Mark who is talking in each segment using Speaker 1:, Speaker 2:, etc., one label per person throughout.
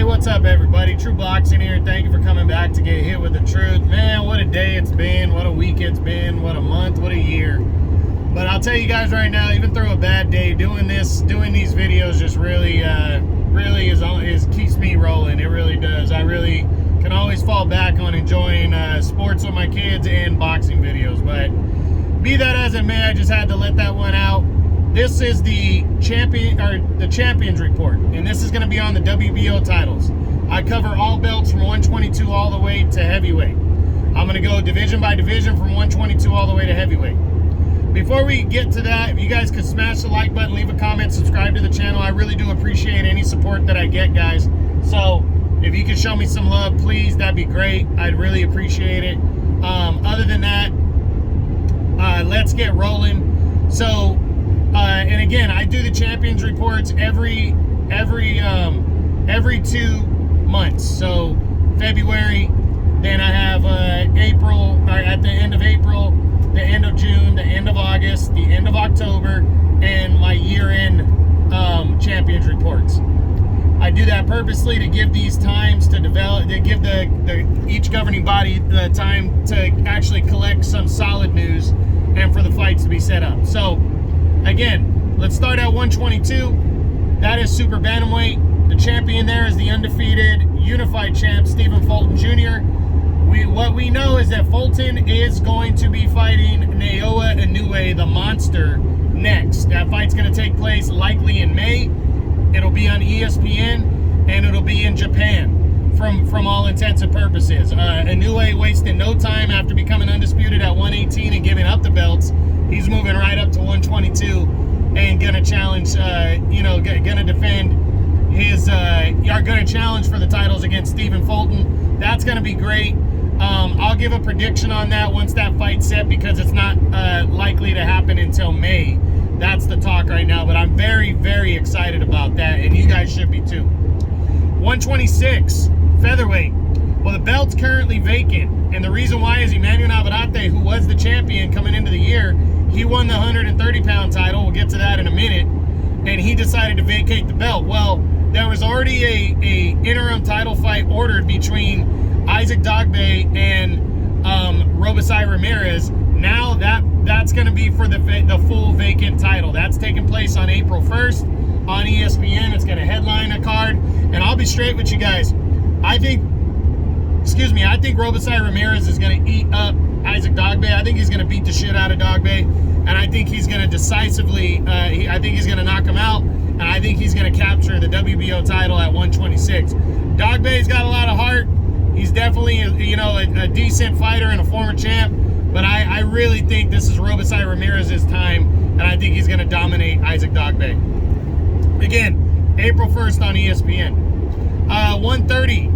Speaker 1: what's up, everybody? True Boxing here. Thank you for coming back to get hit with the truth. Man, what a day it's been, what a week it's been, what a month, what a year. But I'll tell you guys right now, even through a bad day, doing these videos just really keeps me rolling. It really does. I really can always fall back on enjoying sports with my kids and boxing videos. But be that as it may, I just had to let that one out. This is the Champions Report, and this is going to be on the WBO titles. I cover all belts from 122 all the way to heavyweight. I'm going to go division by division from 122 all the way to heavyweight. Before we get to that, if you guys could smash the like button, leave a comment, subscribe to the channel. I really do appreciate any support that I get, guys. So if you could show me some love, please, that'd be great. I'd really appreciate it. Other than that, let's get rolling. So, and again, I do the Champions Reports every 2 months. So February, then I have April, or at the end of April, the end of June, the end of August, the end of October, and my year-end Champions Reports. I do that purposely to give these times to develop, to give each governing body the time to actually collect some solid news and for the fights to be set up. So, again, let's start at 122. That is super bantamweight. The champion there is the undefeated unified champ, Stephen Fulton Jr. What we know is that Fulton is going to be fighting Naoya Inoue, the monster, next. That fight's going to take place likely in May. It'll be on ESPN, and it'll be in Japan from all intents and purposes. Inoue wasted no time after becoming undisputed at 118 and giving up the belts. He's moving right up to 122 and going to challenge, going to defend his, going to challenge for the titles against Stephen Fulton. That's going to be great. I'll give a prediction on that once that fight's set, because it's not likely to happen until May. That's the talk right now, but I'm very, very excited about that, and you guys should be too. 126, featherweight. Well, the belt's currently vacant, and the reason why is Emmanuel Navarrete, who was the champion coming into the year, he won the 130-pound title. We'll get to that in a minute, and he decided to vacate the belt. Well, there was already a interim title fight ordered between Isaac Dogbe and Robesai Ramirez. Now that's going to be for the full vacant title. That's taking place on April 1st on ESPN. It's going to headline a card. And I'll be straight with you guys. I think Robesai Ramirez is going to eat up Isaac Dogbe. I think he's going to beat the shit out of Dogbe. And I think he's going to decisively, I think he's going to knock him out. And I think he's going to capture the WBO title at 126. Dogbe's got a lot of heart. He's definitely, a decent fighter and a former champ. But I really think this is Robesai Ramirez's time, and I think he's going to dominate Isaac Dogbe. Again, April 1st on ESPN. 130,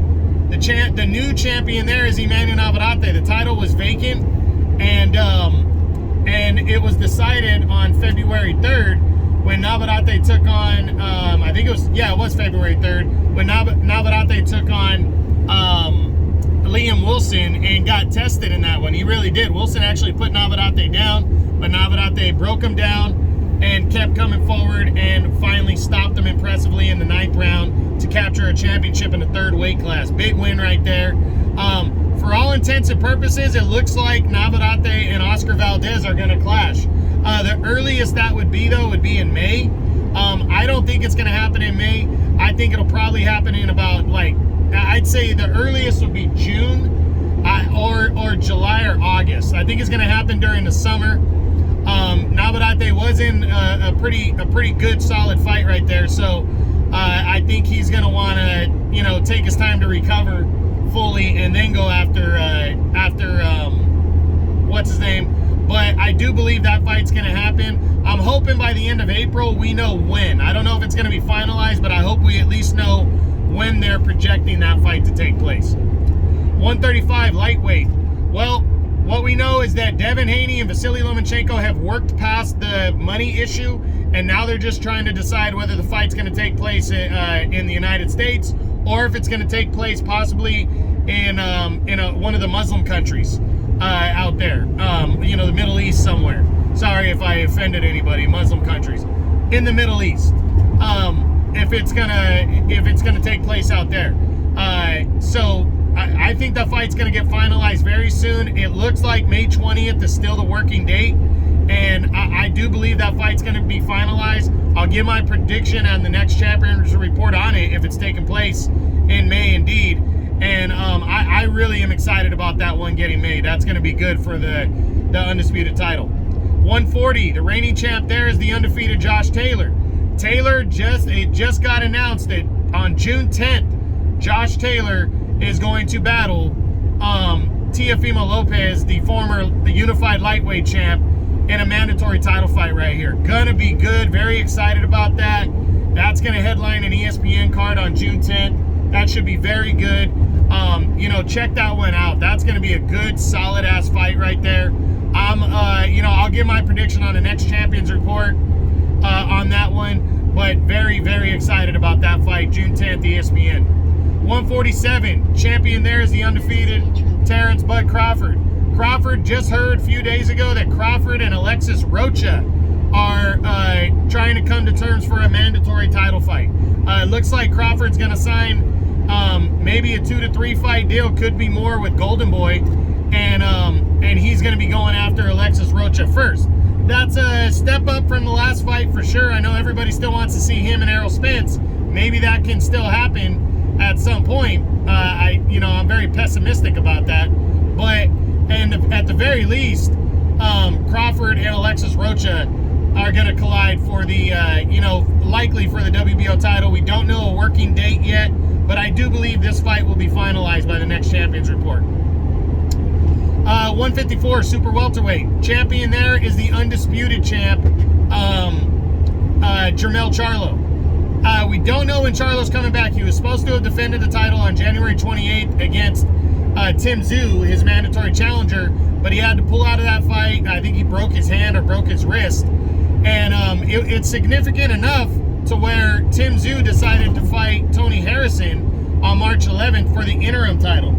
Speaker 1: the new champion there is Emmanuel Navarrete. The title was vacant, and it was decided on February 3rd when Navarrete took on, it was February 3rd, when Navarrete took on Liam Wilson and got tested in that one. He really did. Wilson actually put Navarrete down, but Navarrete broke him down and kept coming forward and finally stopped him impressively in the 9th round to capture a championship in the 3rd weight class. Big win right there. For all intents and purposes, it looks like Navarrete and Oscar Valdez are going to clash. The earliest that would be, though, would be in May. I don't think it's going to happen in May. I think it'll probably happen in about, I'd say the earliest would be June or July or August. I think it's going to happen during the summer. Navarrete was in a pretty good, solid fight right there. So I think he's going to want to, take his time to recover fully and then go after what's his name. But I do believe that fight's going to happen. I'm hoping by the end of April we know when. I don't know if it's going to be finalized, but I hope we at least know when they're projecting that fight to take place. 135 lightweight. Well, what we know is that Devin Haney and Vasily Lomachenko have worked past the money issue, and now they're just trying to decide whether the fight's going to take place in the United States or if it's going to take place possibly in one of the Muslim countries out there, the Middle East somewhere. Sorry if I offended anybody. Muslim countries in the Middle East. if it's gonna take place out there. So I think the fight's gonna get finalized very soon. It looks like May 20th is still the working date, and I do believe that fight's gonna be finalized. I'll give my prediction on the next Champions Report on it if it's taking place in May indeed. And I really am excited about that one getting made. That's gonna be good for the undisputed title. 140, the reigning champ there is the undefeated Josh Taylor. It just got announced that on June 10th, Josh Taylor is going to battle Teofimo Lopez, the unified lightweight champ, in a mandatory title fight right here. Gonna be good. Very excited about that. That's gonna headline an ESPN card on June 10th. That should be very good. Check that one out. That's gonna be a good, solid ass fight right there. I'll give my prediction on the next Champions Report on that one, but very, very excited about that fight. June 10th, ESPN. 147, champion there is the undefeated Terrence Bud Crawford. Crawford just heard a few days ago that Crawford and Alexis Rocha are trying to come to terms for a mandatory title fight. It looks like Crawford's going to sign maybe a 2 to 3 fight deal, could be more, with Golden Boy, and he's going to be going after Alexis Rocha first. That's a step up from the last fight for sure. I know everybody still wants to see him and Errol Spence. Maybe that can still happen at some point. I'm very pessimistic about that, but at the very least, Crawford and Alexis Rocha are going to collide for the likely for the WBO title. We don't know a working date yet, but I do believe this fight will be finalized by the next Champions Report. 154 super welterweight, champion there is the undisputed champ, Jermell Charlo. We don't know when Charlo's coming back. He was supposed to have defended the title on January 28th against Tim Tszyu, his mandatory challenger, but he had to pull out of that fight. I think he broke his hand or broke his wrist. And it's significant enough to where Tim Tszyu decided to fight Tony Harrison on March 11th for the interim title.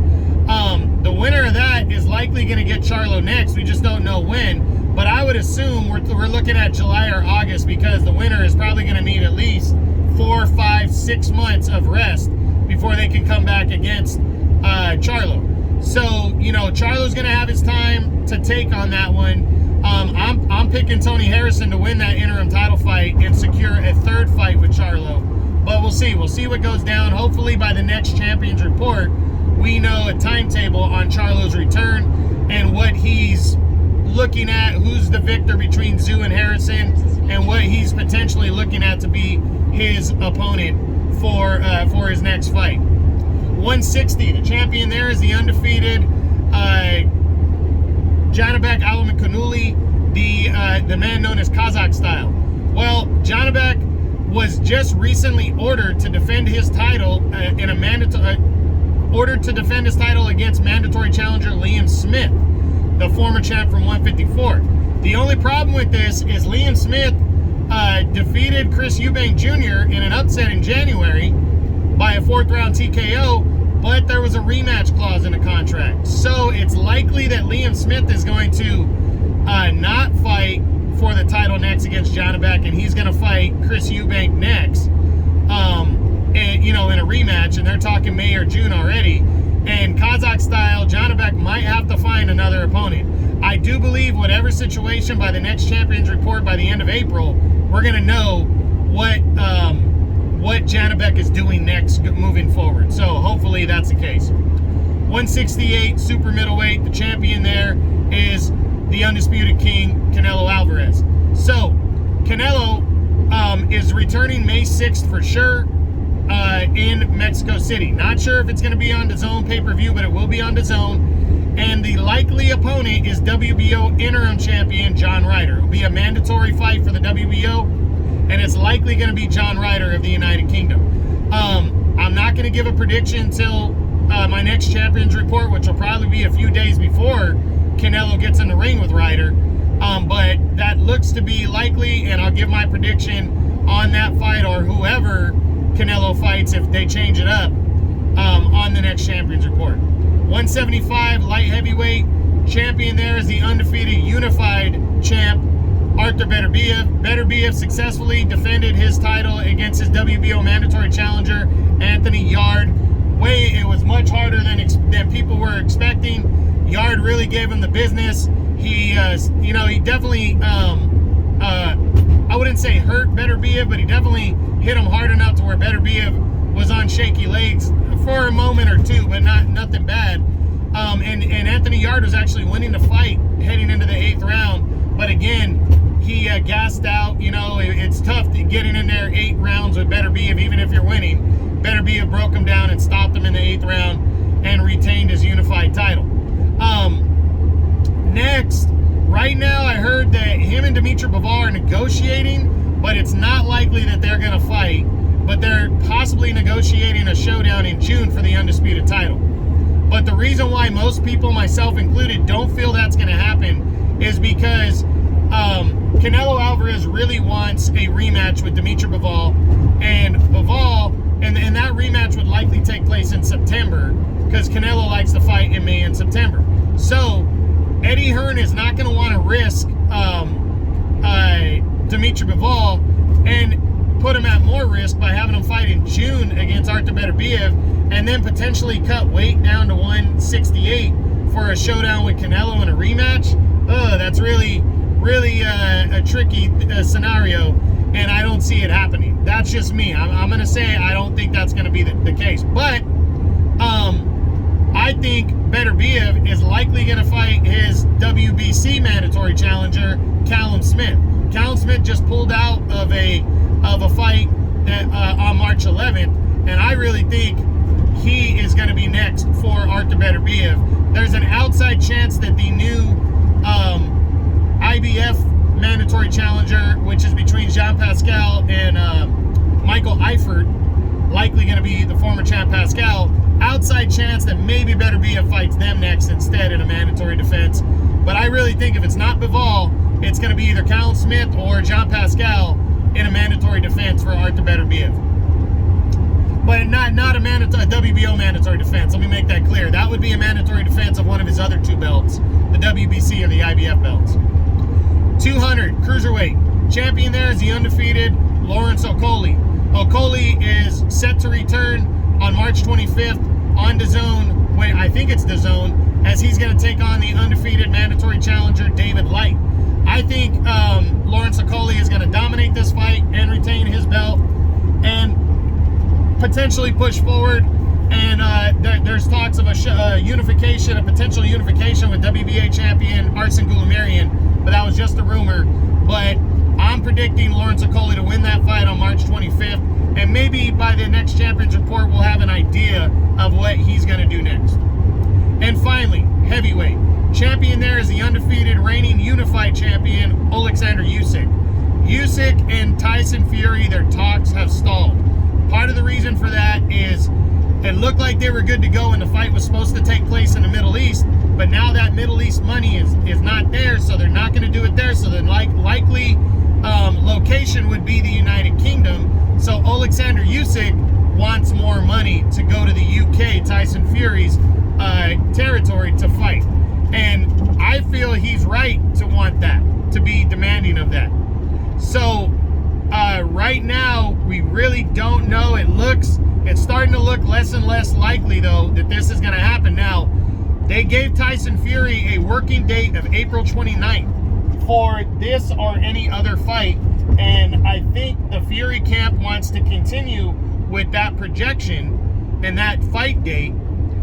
Speaker 1: The winner of that is likely going to get Charlo next. We just don't know when. But I would assume we're looking at July or August, because the winner is probably going to need at least 4, 5, 6 months of rest before they can come back against Charlo. So, Charlo's going to have his time to take on that one. I'm picking Tony Harrison to win that interim title fight and secure a third fight with Charlo. But we'll see. We'll see what goes down. Hopefully by the next Champions Report, we know a timetable on Charlo's return and what he's looking at, who's the victor between Tszyu and Harrison, and what he's potentially looking at to be his opponent for his next fight. 160, the champion there is the undefeated Janibek Alimkhanuly, the man known as Kazakh Style. Well, Janibek was just recently ordered to defend his title against mandatory challenger Liam Smith, the former champ from 154. The only problem with this is Liam Smith defeated Chris Eubank Jr. in an upset in January by a 4th round TKO, but there was a rematch clause in the contract. So it's likely that Liam Smith is going to not fight for the title next against Janibek, and he's going to fight Chris Eubank next, in a rematch, and they're talking May or June already. And Kazakh Style, Janibek might have to find another opponent. I do believe whatever situation by the next Champions Report by the end of April, we're going to know what Janibek is doing next moving forward. So hopefully that's the case. 168 super middleweight, the champion there is the undisputed king, Canelo Alvarez. So Canelo is returning May 6th for sure in Mexico City. Not sure if it's going to be on the DAZN pay-per-view, but it will be on the DAZN. And the likely opponent is WBO interim champion John Ryder. It will be a mandatory fight for the WBO, and it's likely going to be John Ryder of the United Kingdom. I'm not going to give a prediction until my next Champions Report, which will probably be a few days before Canelo gets in the ring with Ryder. But that looks to be likely, and I'll give my prediction on that fight, or whoever Canelo fights if they change it up, on the next Champions Report. 175 light heavyweight, champion there is the undefeated unified champ Arthur Beterbiev successfully defended his title against his WBO mandatory challenger, Anthony Yarde. It was much harder than people were expecting. Yarde really gave him the business. He definitely, I wouldn't say hurt Beterbiev, but he definitely hit him hard enough to where Beterbiev was on shaky legs for a moment or two, but nothing bad. And Anthony Yarde was actually winning the fight heading into the 8th round, but again, he gassed out. It's tough to getting in there 8 rounds with Beterbiev, even if you're winning. Beterbiev broke him down and stopped him in the 8th round and retained his unified title. Next, right now I heard that him and Dimitri Bivol are negotiating, but it's not likely that they're going to fight, but they're possibly negotiating a showdown in June for the undisputed title. But the reason why most people, myself included, don't feel that's going to happen is because Canelo Alvarez really wants a rematch with Dimitri Bivol, and Bivol, and that rematch would likely take place in September because Canelo likes to fight in May and September. So Eddie Hearn is not going to want to risk Dimitri Bivol and put him at more risk by having him fight in June against Arthur Beterbiev and then potentially cut weight down to 168 for a showdown with Canelo and a rematch. That's really a tricky scenario, and I don't see it happening. That's just me. I'm going to say I don't think that's going to be the case. But I think Beterbiev is likely going to fight his WBC mandatory challenger, Callum Smith. Callum Smith just pulled out of a fight on March 11th, and I really think he is going to be next for Arthur Beterbiev. There's an outside chance that the new IBF mandatory challenger, which is between Jean Pascal and Michael Eifert, likely going to be the former champ Pascal, outside chance that maybe Beterbiev fights them next instead in a mandatory defense. But I really think if it's not Bivol, it's going to be either Callum Smith or Jean Pascal in a mandatory defense for Arthur Beterbiev. But not a WBO mandatory defense. Let me make that clear. That would be a mandatory defense of one of his other 2 belts, the WBC or the IBF belts. 200 cruiserweight champion there is the undefeated Lawrence Okolie. Okolie is set to return on March 25th on DAZN. I think it's DAZN, as he's going to take on the undefeated mandatory challenger David Light. I think Lawrence Okolie is going to dominate this fight and retain his belt and potentially push forward. And there's talks of a potential unification with WBA champion Arsen Goulamirian, but that was just a rumor. But I'm predicting Lawrence Okolie to win that fight on March 25th, and maybe by the next Champions Report we'll have an idea of what he's going to do next. And finally, heavyweight champion there is the undefeated reigning unified champion Alexander Usyk. Usyk and Tyson Fury, their talks have stalled. Part of the reason for that is it looked like they were good to go and the fight was supposed to take place in the Middle East, but now that Middle East money is not there, so they're not going to do it there. So the likely location would be the United Kingdom. So Alexander Usyk wants more money to go to the UK, Tyson Fury's territory, to fight. And I feel he's right to want that, to be demanding of that. So right now, we really don't know. It's starting to look less and less likely, though, that this is going to happen. Now, they gave Tyson Fury a working date of April 29th for this or any other fight, and I think the Fury camp wants to continue with that projection and that fight date.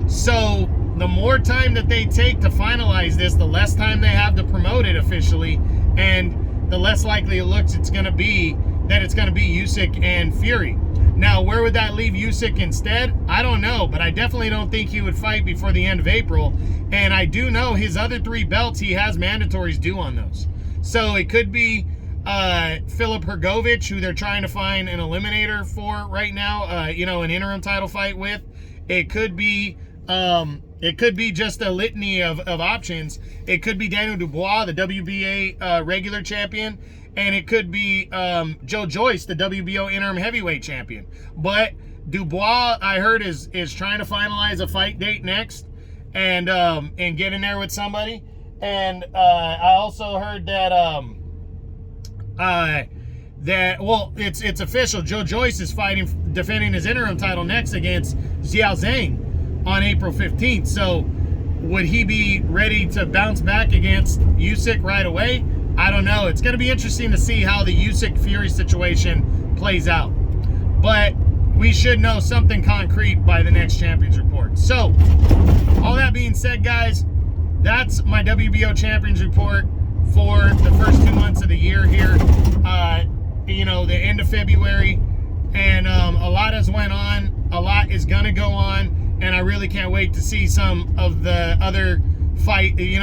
Speaker 1: So the more time that they take to finalize this, the less time they have to promote it officially, and the less likely it looks it's going to be Usyk and Fury. Now, where would that leave Usyk instead? I don't know, but I definitely don't think he would fight before the end of April. And I do know his other 3 belts, he has mandatories due on those. So it could be Filip Hrgovic, who they're trying to find an eliminator for right now, an interim title fight with. It could be just a litany of options. It could be Daniel Dubois, the WBA regular champion, and it could be Joe Joyce, the WBO interim heavyweight champion. But Dubois, I heard, is trying to finalize a fight date next and get in there with somebody. And I also heard that It's official. Joe Joyce is defending his interim title next against Xiao Zhang on April 15th. So would he be ready to bounce back against Usyk right away? I don't know. It's going to be interesting to see how the Usyk Fury situation plays out. But we should know something concrete by the next Champions Report. So, all that being said, guys, that's my WBO Champions Report for the first 2 months of the year here. The end of February. And a lot has went on. A lot is going to go on. And I really can't wait to see some of the other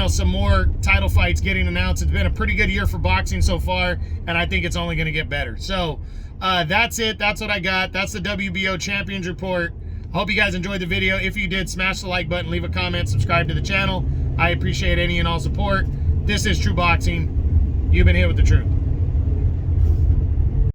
Speaker 1: some more title fights getting announced. It's been a pretty good year for boxing so far, and I think it's only going to get better. So that's it. That's what I got. That's the WBO Champions Report. I hope you guys enjoyed the video. If you did, smash the like button, leave a comment, subscribe to the channel. I appreciate any and all support. This is True Boxing. You've been here with the truth.